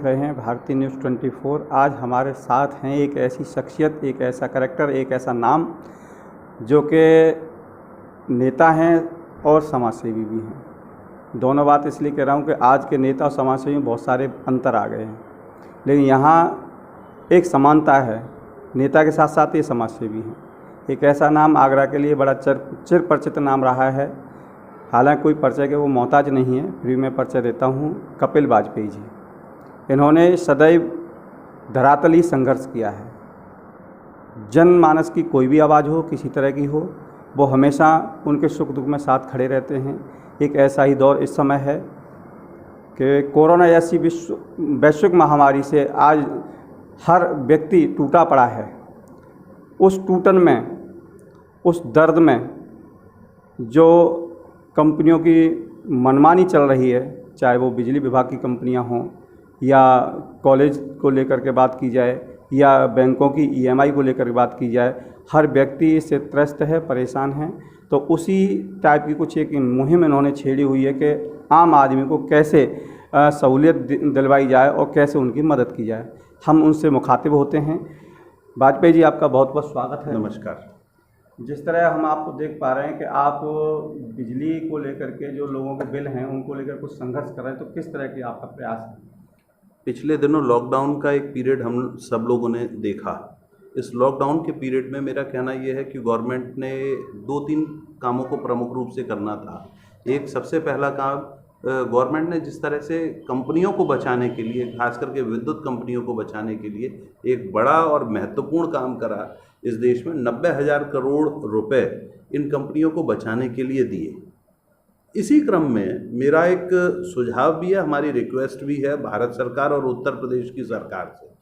रहे हैं भारतीय न्यूज़ 24। आज हमारे साथ हैं एक ऐसी शख्सियत, एक ऐसा करैक्टर, एक ऐसा नाम जो कि नेता हैं और समाजसेवी भी हैं। दोनों बात इसलिए कह रहा हूँ कि आज के नेता और समाजसेवी में बहुत सारे अंतर आ गए हैं, लेकिन यहाँ एक समानता है। नेता के साथ साथ ये समाजसेवी हैं। एक ऐसा नाम आगरा के लिए बड़ा चिर परिचित नाम रहा है, हालांकि कोई परिचय के वो मोहताज नहीं है, फिर मैं परिचय देता हूँ। कपिल वाजपेयी जी, इन्होंने सदैव धरातली संघर्ष किया है। जनमानस की कोई भी आवाज़ हो, किसी तरह की हो, वो हमेशा उनके सुख दुख में साथ खड़े रहते हैं। एक ऐसा ही दौर इस समय है कि कोरोना जैसी वैश्विक महामारी से आज हर व्यक्ति टूटा पड़ा है। उस टूटन में, उस दर्द में जो कंपनियों की मनमानी चल रही है, चाहे वो बिजली विभाग की कंपनियां हों या कॉलेज को लेकर के बात की जाए या बैंकों की ईएमआई को लेकर के बात की जाए, हर व्यक्ति इससे त्रस्त है, परेशान है। तो उसी टाइप की कुछ एक मुहिम इन्होंने छेड़ी हुई है कि आम आदमी को कैसे सहूलियत दिलवाई जाए और कैसे उनकी मदद की जाए। हम उनसे मुखातिब होते हैं। वाजपेयी जी, आपका बहुत बहुत स्वागत है। नमस्कार। जिस तरह हम आपको देख पा रहे हैं कि आप बिजली को लेकर के जो लोगों के बिल हैं उनको लेकर कुछ संघर्ष कर रहे हैं, तो किस तरह की आपका प्रयास है? पिछले दिनों लॉकडाउन का एक पीरियड हम सब लोगों ने देखा। इस लॉकडाउन के पीरियड में मेरा कहना यह है कि गवर्नमेंट ने 2-3 कामों को प्रमुख रूप से करना था। एक सबसे पहला काम, गवर्नमेंट ने जिस तरह से कंपनियों को बचाने के लिए, खास करके विद्युत कंपनियों को बचाने के लिए एक बड़ा और महत्वपूर्ण काम करा। इस देश में 90,000 करोड़ रुपए इन कंपनियों को बचाने के लिए दिए। इसी क्रम में मेरा एक सुझाव भी है, हमारी रिक्वेस्ट भी है भारत सरकार और उत्तर प्रदेश की सरकार से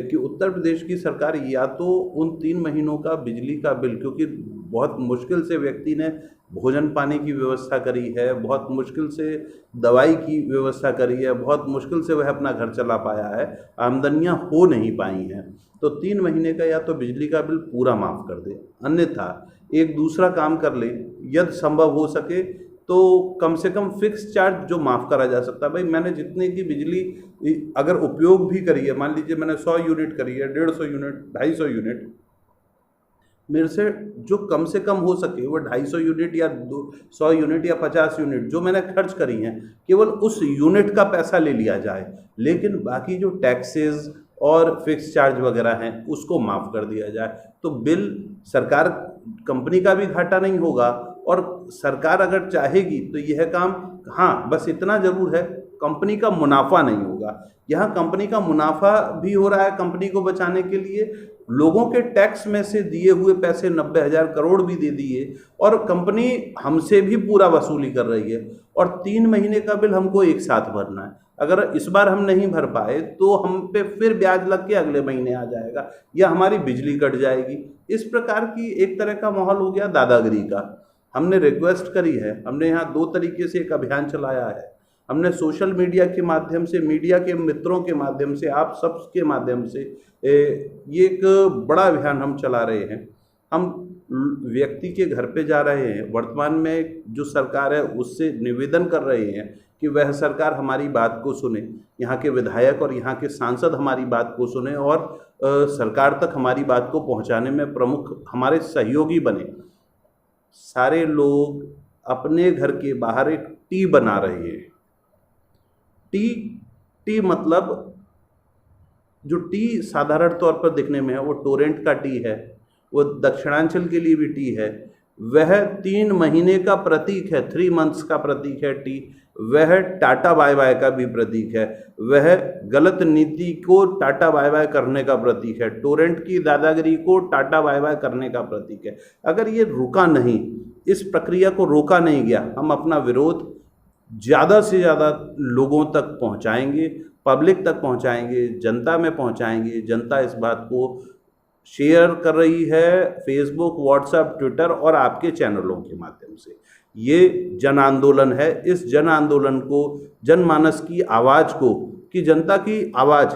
कि उत्तर प्रदेश की सरकार या तो उन 3 महीनों का बिजली का बिल, क्योंकि बहुत मुश्किल से व्यक्ति ने भोजन पानी की व्यवस्था करी है, बहुत मुश्किल से दवाई की व्यवस्था करी है, बहुत मुश्किल से वह अपना घर चला पाया है, आमदनियां हो नहीं पाई हैं, तो 3 महीने का या तो बिजली का बिल पूरा माफ़ कर दे। अन्यथा एक दूसरा काम कर ले, यदि संभव हो सके तो कम से कम फिक्स चार्ज जो माफ़ करा जा सकता है। भाई, मैंने जितने की बिजली अगर उपयोग भी करी है, मान लीजिए मैंने 100 यूनिट करी है, 150 यूनिट, 250 यूनिट, मेरे से जो कम से कम हो सके वो 250 यूनिट या 100 यूनिट या 50 यूनिट जो मैंने खर्च करी हैं, केवल उस यूनिट का पैसा ले लिया जाए, लेकिन बाकी जो टैक्सेस और फिक्स चार्ज वगैरह हैं उसको माफ़ कर दिया जाए। तो बिल सरकार, कंपनी का भी घाटा नहीं होगा और सरकार अगर चाहेगी तो यह काम, हाँ बस इतना ज़रूर है, कंपनी का मुनाफा नहीं होगा। यहाँ कंपनी का मुनाफा भी हो रहा है कंपनी को बचाने के लिए, लोगों के टैक्स में से दिए हुए पैसे 90,000 करोड़ भी दे दिए और कंपनी हमसे भी पूरा वसूली कर रही है, और 3 महीने का बिल हमको एक साथ भरना है। अगर इस बार हम नहीं भर पाए तो हम पे फिर ब्याज लग के अगले महीने आ जाएगा या हमारी बिजली कट जाएगी। इस प्रकार की एक तरह का माहौल हो गया दादागिरी का। हमने रिक्वेस्ट करी है, हमने यहाँ 2 तरीके से एक अभियान चलाया है। हमने सोशल मीडिया के माध्यम से, मीडिया के मित्रों के माध्यम से, आप सब के माध्यम से ये एक बड़ा अभियान हम चला रहे हैं। हम व्यक्ति के घर पे जा रहे हैं, वर्तमान में जो सरकार है उससे निवेदन कर रहे हैं कि वह सरकार हमारी बात को सुने, यहाँ के विधायक और यहाँ के सांसद हमारी बात को सुने और सरकार तक हमारी बात को पहुँचाने में प्रमुख हमारे सहयोगी बने। सारे लोग अपने घर के बाहर एक टी बना रहे हैं। टी मतलब जो टी साधारण तौर पर दिखने में है वो टोरेंट का टी है, वो दक्षिणांचल के लिए भी टी है, वह 3 महीने का प्रतीक है, 3 मंथ्स का प्रतीक है टी। वह टाटा बाय बाय का भी प्रतीक है, वह गलत नीति को टाटा बाय बाय करने का प्रतीक है, टोरेंट की दादागिरी को टाटा बाय बाय करने का प्रतीक है। अगर ये रुका नहीं, इस प्रक्रिया को रोका नहीं गया, हम अपना विरोध ज़्यादा से ज़्यादा लोगों तक पहुंचाएंगे, पब्लिक तक पहुंचाएंगे, जनता में पहुंचाएंगे। जनता इस बात को शेयर कर रही है फेसबुक, व्हाट्सएप, ट्विटर और आपके चैनलों के माध्यम से। ये जन आंदोलन है। इस जन आंदोलन को, जनमानस की आवाज़ को, कि जनता की आवाज़,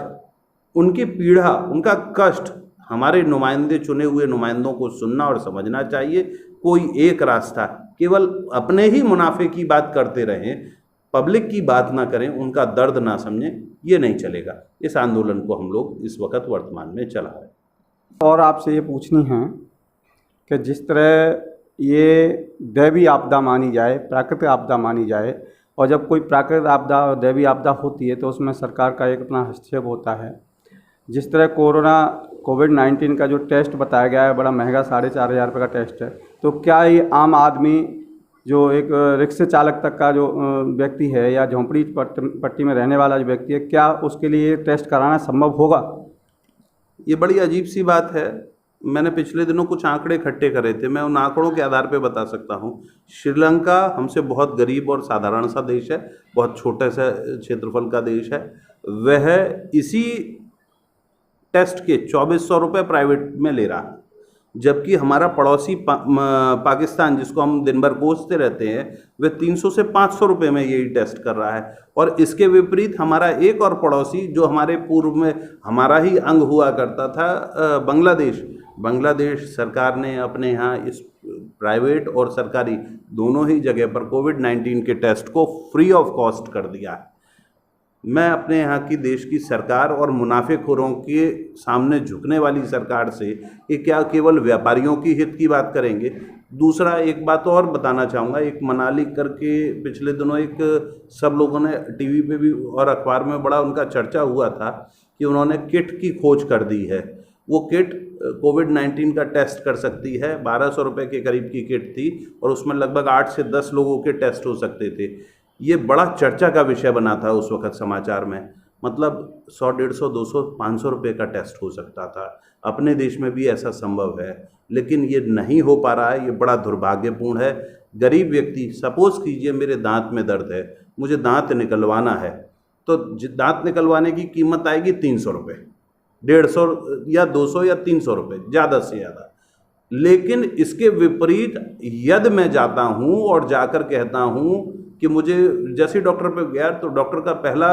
उनकी पीड़ा, उनका कष्ट हमारे नुमाइंदे, चुने हुए नुमाइंदों को सुनना और समझना चाहिए। कोई एक रास्ता, केवल अपने ही मुनाफे की बात करते रहें, पब्लिक की बात ना करें, उनका दर्द ना समझें, ये नहीं चलेगा। इस आंदोलन को हम लोग इस वक्त वर्तमान में चला रहे हैं। और आपसे ये पूछनी है कि जिस तरह ये दैवीय आपदा मानी जाए, प्राकृतिक आपदा मानी जाए, और जब कोई प्राकृतिक आपदा और दैवीय आपदा होती है तो उसमें सरकार का एक अपना हस्तक्षेप होता है। जिस तरह कोविड-19 का जो टेस्ट बताया गया है बड़ा महंगा 4,500 रुपये का टेस्ट है, तो क्या ये आम आदमी जो एक रिक्शा चालक तक का जो व्यक्ति है या झोंपड़ी पट्टी में रहने वाला जो व्यक्ति है, क्या उसके लिए टेस्ट कराना संभव होगा? ये बड़ी अजीब सी बात है। मैंने पिछले दिनों कुछ आंकड़े इकट्ठे करे थे, मैं उन आंकड़ों के आधार पे बता सकता हूँ। श्रीलंका हमसे बहुत गरीब और साधारण सा देश है, बहुत छोटे से क्षेत्रफल का देश है। वह इसी टेस्ट के 2400 रुपये प्राइवेट में ले रहा है, जबकि हमारा पड़ोसी पाकिस्तान, जिसको हम दिन भर कोसते रहते हैं, वह 300 से 500 रुपये में यही टेस्ट कर रहा है। और इसके विपरीत हमारा एक और पड़ोसी, जो हमारे पूर्व में हमारा ही अंग हुआ करता था, बांग्लादेश सरकार ने अपने यहाँ इस प्राइवेट और सरकारी दोनों ही जगह पर कोविड-19 के टेस्ट को फ्री ऑफ कॉस्ट कर दिया है। मैं अपने यहाँ की देश की सरकार और मुनाफेखोरों के सामने झुकने वाली सरकार से ये क्या केवल व्यापारियों की हित की बात करेंगे? दूसरा एक बात और बताना चाहूँगा, एक मनाली करके पिछले दिनों एक सब लोगों ने टीवी पे भी और अखबार में बड़ा उनका चर्चा हुआ था कि उन्होंने किट की खोज कर दी है। वो किट कोविड-19 का टेस्ट कर सकती है। 1200 रुपये के करीब की किट थी और उसमें लगभग 8 से 10 लोगों के टेस्ट हो सकते थे। ये बड़ा चर्चा का विषय बना था उस वक़्त समाचार में। मतलब 100, 150, 200, 500 रुपये का टेस्ट हो सकता था। अपने देश में भी ऐसा संभव है, लेकिन ये नहीं हो पा रहा है। ये बड़ा दुर्भाग्यपूर्ण है। गरीब व्यक्ति, सपोज़ कीजिए मेरे दांत में दर्द है, मुझे दांत निकलवाना है, तो दांत निकलवाने की कीमत आएगी 300 रुपये, 150 या 200 या 300 रुपये, ज़्यादा से ज़्यादा। लेकिन इसके विपरीत यदि मैं जाता हूँ और जाकर कहता हूँ कि मुझे, जैसे डॉक्टर पे गया तो डॉक्टर का पहला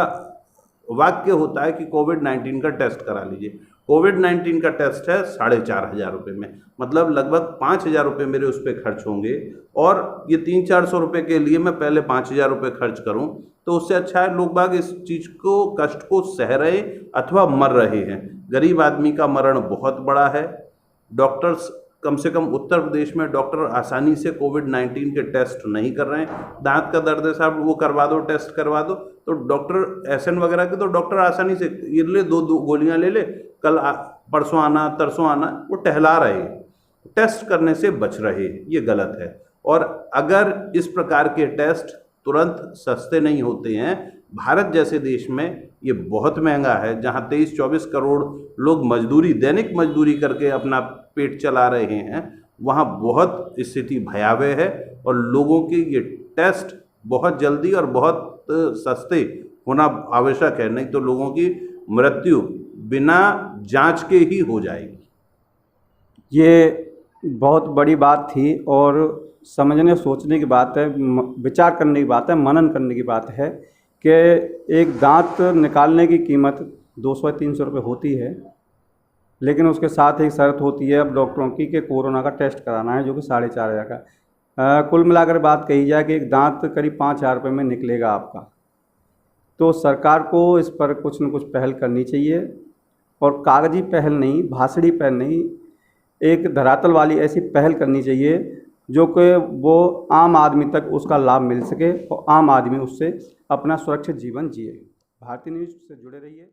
वाक्य होता है कि कोविड-19 का टेस्ट करा लीजिए। कोविड-19 का टेस्ट है 4,500 रुपये में, मतलब लगभग 5,000 रुपये मेरे उस पर खर्च होंगे। और ये 300-400 रुपये के लिए मैं पहले 5,000 रुपये खर्च करूं, तो उससे अच्छा है लोग बाग इस चीज़ को, कष्ट को सह रहे अथवा मर रहे हैं। गरीब आदमी का मरण बहुत बड़ा है। डॉक्टर्स, कम से कम उत्तर प्रदेश में डॉक्टर आसानी से कोविड-19 के टेस्ट नहीं कर रहे हैं। दांत का दर्द है साहब, वो करवा दो, टेस्ट करवा दो, तो डॉक्टर एसएन वगैरह के तो डॉक्टर आसानी से ये ले, दो गोलियां ले ले, कल परसों आना, तरसों आना, वो टहला रहे, टेस्ट करने से बच रहे। ये गलत है। और अगर इस प्रकार के टेस्ट तुरंत सस्ते नहीं होते हैं, भारत जैसे देश में ये बहुत महंगा है, जहाँ 23-24 करोड़ लोग मजदूरी, दैनिक मजदूरी करके अपना पेट चला रहे हैं, वहाँ बहुत स्थिति भयावह है। और लोगों के ये टेस्ट बहुत जल्दी और बहुत सस्ते होना आवश्यक है, नहीं तो लोगों की मृत्यु बिना जांच के ही हो जाएगी। ये बहुत बड़ी बात थी और समझने सोचने की बात है, विचार करने की बात है, मनन करने की बात है कि एक दांत निकालने की कीमत 200-300 रुपये होती है, लेकिन उसके साथ एक शर्त होती है अब डॉक्टरों की कि कोरोना का टेस्ट कराना है, जो कि 4,500 का। कुल मिलाकर बात कही जाए कि एक दांत करीब 5,000 रुपये में निकलेगा आपका। तो सरकार को इस पर कुछ न कुछ पहल करनी चाहिए, और कागजी पहल नहीं, भाषणी पहल नहीं, एक धरातल वाली ऐसी पहल करनी चाहिए जो कि वो आम आदमी तक उसका लाभ मिल सके और आम आदमी उससे अपना सुरक्षित जीवन जिए। भारतीय न्यूज़ से जुड़े रहिए।